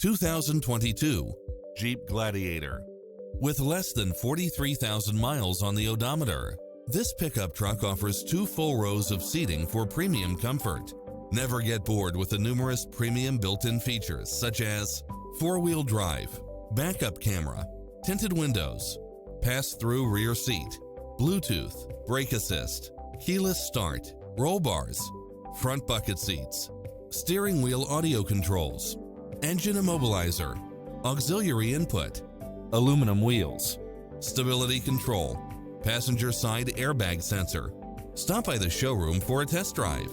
2022 Jeep Gladiator. With less than 43,000 miles on the odometer, this pickup truck offers 2 full rows of seating for premium comfort. Never get bored with the numerous premium built-in features such as 4-wheel drive, backup camera, tinted windows, pass-through rear seat, Bluetooth, brake assist, keyless start, roll bars, front bucket seats, steering wheel audio controls, engine immobilizer, auxiliary input, aluminum wheels, stability control, passenger side airbag sensor. Stop by the showroom for a test drive.